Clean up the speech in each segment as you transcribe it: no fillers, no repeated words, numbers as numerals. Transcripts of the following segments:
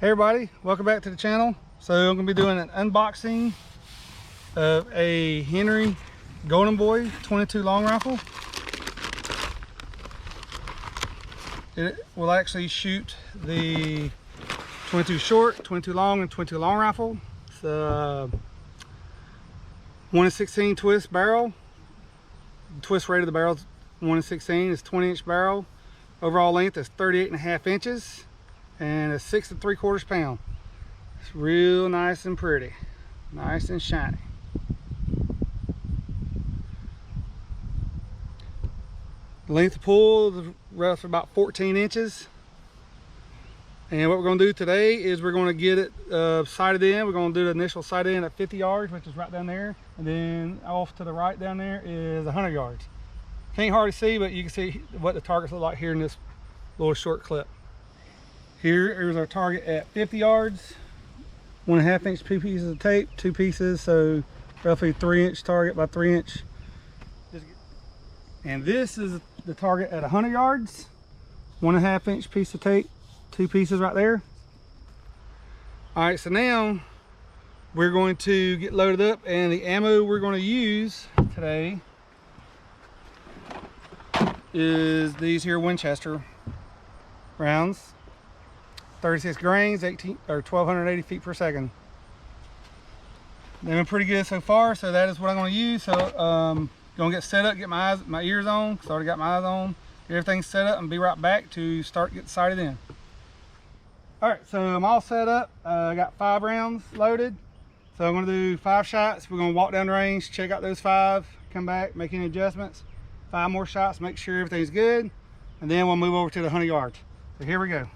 Hey everybody, welcome back to the channel. So I'm going to be doing an unboxing of a Henry Golden Boy 22 long rifle. It will actually shoot the 22 short, 22 long, and 22 long rifle. It's a 1/16 twist barrel. The twist rate of the barrel is 1/16. It's 20-inch barrel. Overall length is 38.5 inches. And a 6 3/4 pound. It's real nice and pretty, nice and shiny. The length of pull is roughly about 14 inches. And what we're going to do today is we're going to get it sighted in. We're going to do the initial sight in at 50 yards, which is right down there, and then off to the right down there is 100 yards. Can't hardly see, but you can see what the targets look like here in this little short clip. Here is our target at 50 yards, 1.5 inch pieces of tape, 2 pieces, so roughly 3-inch target by 3-inch. And this is the target at 100 yards, 1.5 inch piece of tape, 2 pieces right there. All right, so now we're going to get loaded up, and the ammo we're going to use today is these here Winchester rounds. 36 grains, 1280 feet per second. They've been pretty good so far, so that is what I'm going to use. So gonna get set up, get my ears on, because I already got my eyes on, get everything set up, and be right back to start getting sighted in. All right, so I'm all set up. I got 5 rounds loaded, so I'm going to do 5 shots. We're going to walk down the range, check out those 5, come back, make any adjustments. 5 more shots, make sure everything's good, and then we'll move over to the 100 yards. So here we go.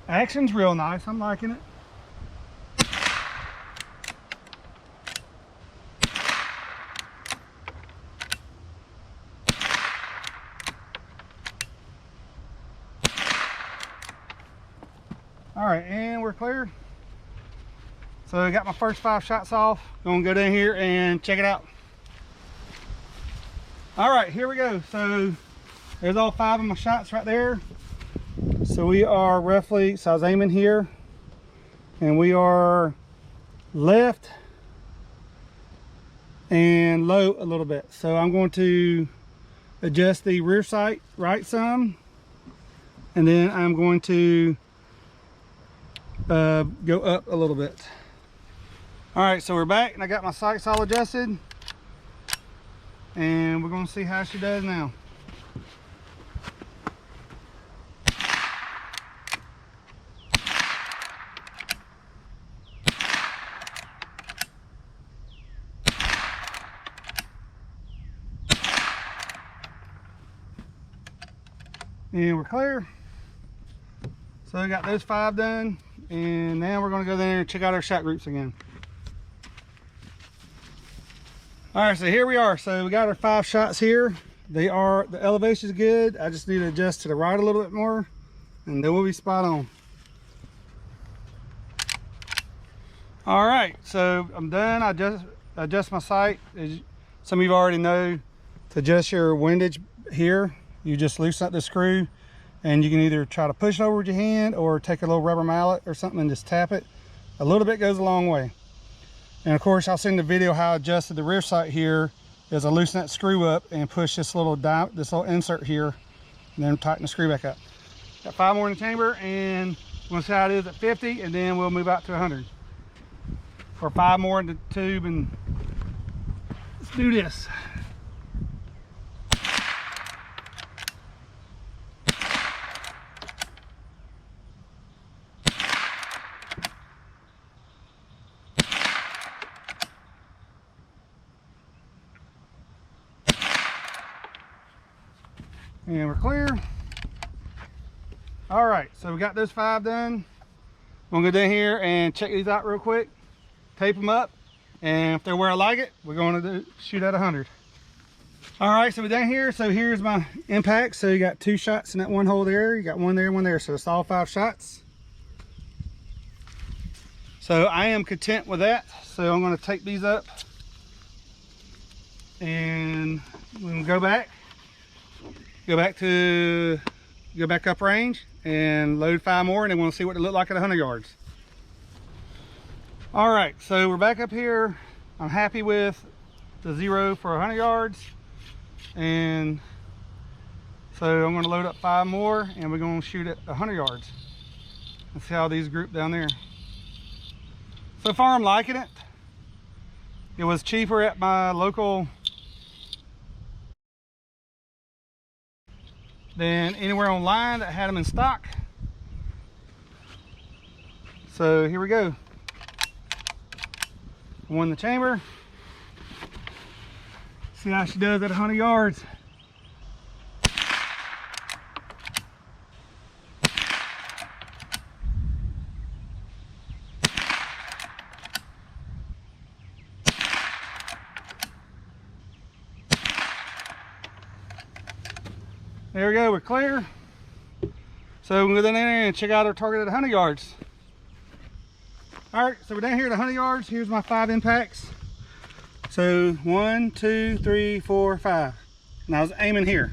Action's real nice, I'm liking it. All right, and we're clear. So I got my first 5 shots off. Gonna go down here and check it out. All right, here we go. So there's all 5 of my shots right there. So we are roughly, so I was aiming here, and we are left and low a little bit. So I'm going to adjust the rear sight right some, and then I'm going to go up a little bit. All right, so we're back, and I got my sights all adjusted, and we're going to see how she does now. And we're clear. So we got those 5 done, and now we're going to go there and check out our shot groups again. All right, so here we are. So we got our 5 shots here. The elevation is good. I just need to adjust to the right a little bit more, and then we'll be spot on. All right, so I'm done. I just adjust my sight. As some of you already know, to adjust your windage here, you just loosen up the screw, and you can either try to push it over with your hand or take a little rubber mallet or something and just tap it. A little bit goes a long way. And of course, I'll send the video how I adjusted the rear sight here is I loosen that screw up and push this little insert here, and then tighten the screw back up. Got 5 more in the chamber, and we'll see how it is at 50, and then we'll move out to 100. Or 5 more in the tube, and let's do this. And we're clear. All right, so we got those 5 done. I'm gonna go down here and check these out real quick, tape them up, and if they're where I like it, we're going to shoot at 100. All right, so we're down here. So here's my impact. So you got 2 shots in that one hole there. You got 1 there, 1 there. So it's all 5 shots. So I am content with that. So I'm going to take these up And we'll go back up range and load 5 more, and then we'll see what it look like at 100 yards. All right, so we're back up here. I'm happy with the 0 for 100 yards, and so I'm going to load up 5 more, and we're going to shoot at 100 yards. Let's see how these group down there. So far, I'm liking it. It was cheaper at my local than anywhere online that had them in stock. So here we go. One in the chamber. See how she does at 100 yards. There we go, we're clear. So we'll go down there and check out our target at 100 yards. All right, so we're down here at 100 yards. Here's my 5 impacts. So 1, 2, 3, 4, 5. And I was aiming here.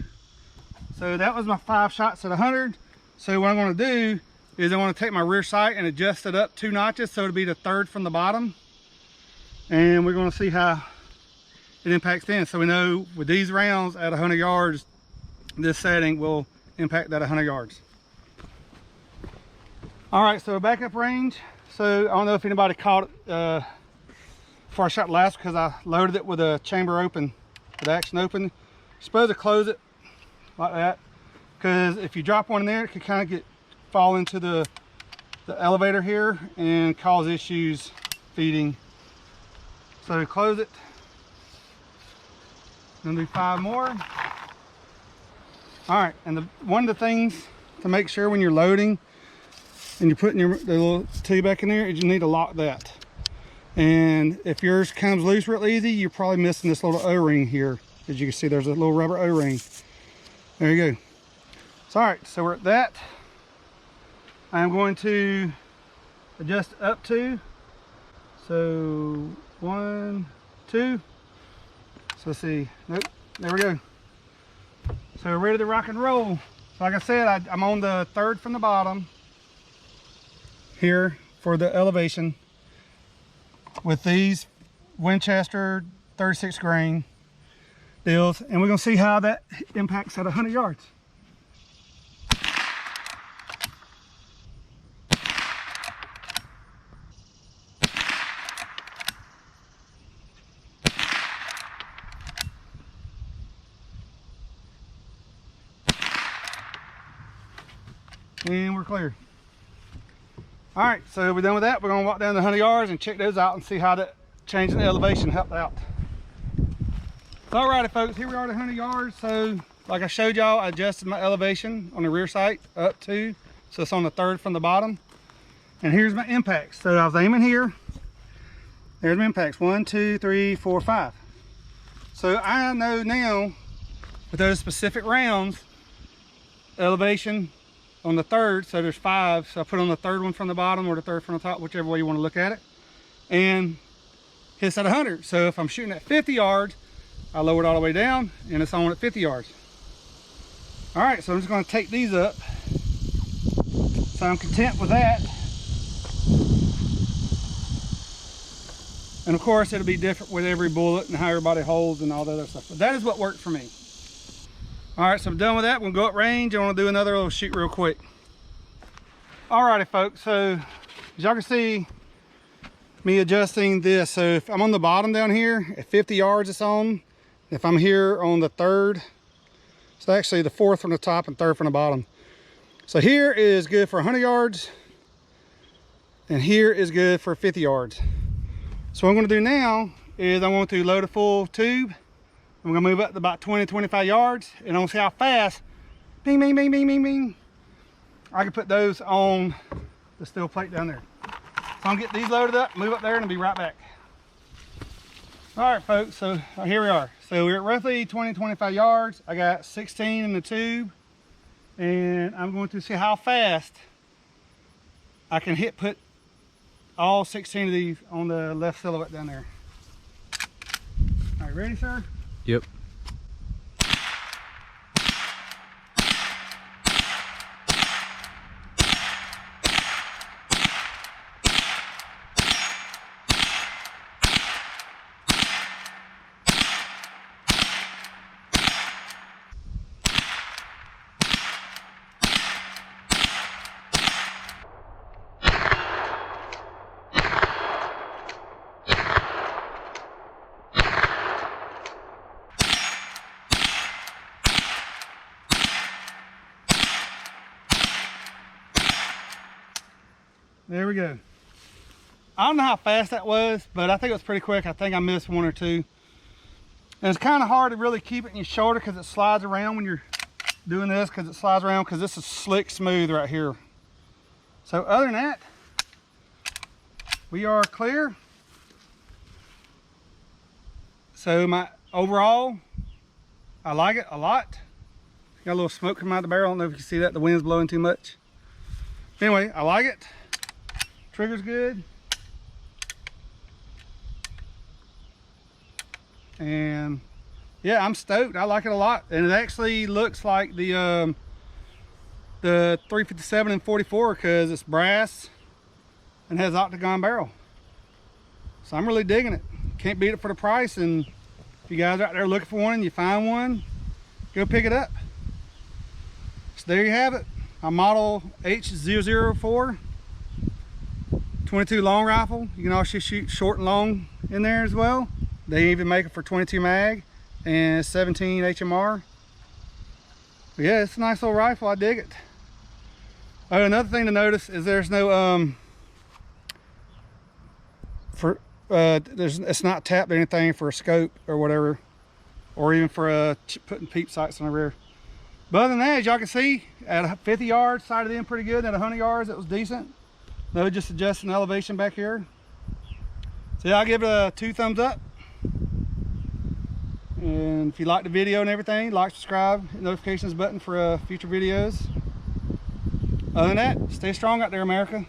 So that was my 5 shots at 100. So what I'm gonna do is I wanna take my rear sight and adjust it up 2 notches so it'll be the 3rd from the bottom. And we're gonna see how it impacts then. So we know with these rounds at 100 yards, this setting will impact that 100 yards. All right, so backup range. So I don't know if anybody caught it before I shot last, because I loaded it with a chamber open, with action open. You're supposed to close it like that, because if you drop one in there, it could kind of fall into the elevator here and cause issues feeding. So close it. Gonna do 5 more. All right, and one of the things to make sure when you're loading and you're putting the little tube back in there is you need to lock that. And if yours comes loose real easy, you're probably missing this little O-ring here. As you can see, there's a little rubber O-ring. There you go. So, all right, so we're at that. I'm going to adjust up to. So 1, 2. So let's see. Nope. There we go. So we're ready to rock and roll. So like I said, I'm on the 3rd from the bottom here for the elevation with these Winchester 36 grain deals, and we're gonna see how that impacts at 100 yards. And we're clear. All right, so we're done with that. We're gonna walk down the 100 yards and check those out and see how that change in the elevation helped out. So, all righty, folks, here we are at 100 yards. So, like I showed y'all, I adjusted my elevation on the rear sight up to, so it's on the 3rd from the bottom. And here's my impacts. So I was aiming here. There's my impacts, 1, 2, 3, 4, 5. So I know now with those specific rounds, elevation on the 3rd, so there's 5, so I put on the 3rd one from the bottom or the 3rd from the top, whichever way you want to look at it, and hits at 100. So if I'm shooting at 50 yards, I lower it all the way down and it's on at 50 yards. All right, so I'm just going to take these up. So I'm content with that. And of course it'll be different with every bullet and how everybody holds and all that other stuff, but that is what worked for me. All right, so I'm done with that. We'll go up range. I want to do another little shoot real quick. All righty, folks. So as y'all can see, me adjusting this. So if I'm on the bottom down here at 50 yards, it's on. If I'm here on the 3rd, it's actually the 4th from the top and 3rd from the bottom. So here is good for 100 yards, and here is good for 50 yards. So what I'm going to do now is I want to load a full tube. I'm gonna move up to about 20-25 yards, and I'm gonna see how fast, bing, bing, bing, bing, bing, bing, I can put those on the steel plate down there. So I'm gonna get these loaded up, move up there, and I'll be right back. All right, folks, so here we are. So we're at roughly 20-25 yards. I got 16 in the tube, and I'm going to see how fast I can put all 16 of these on the left silhouette down there. All right, ready, sir? Yep. There we go. I don't know how fast that was, but I think it was pretty quick. I think I missed one or two. And it's kind of hard to really keep it in your shoulder because it slides around when you're doing this, because it slides around because this is slick smooth right here. So other than that, we are clear. So my overall, I like it a lot. Got a little smoke coming out of the barrel. I don't know if you can see that. The wind's blowing too much. Anyway, I like it. Trigger's good. And yeah, I'm stoked. I like it a lot. And it actually looks like the 357 and 44 because it's brass and has octagon barrel. So I'm really digging it. Can't beat it for the price. And if you guys are out there looking for one and you find one, go pick it up. So there you have it. A model H004 22 long rifle. You can also shoot short and long in there as well. They even make it for 22 mag and 17 HMR. But yeah, it's a nice little rifle. I dig it. Oh, another thing to notice is there's no it's not tapped or anything for a scope or whatever, or even for putting peep sights on the rear. But other than that, as y'all can see, at 50 yards, sighted in pretty good. At 100 yards, it was decent. No, just adjusting elevation back here. So yeah, I'll give it a 2 thumbs up. And if you like the video and everything, like, subscribe, hit the notifications button for future videos. Other than that, stay strong out there, America.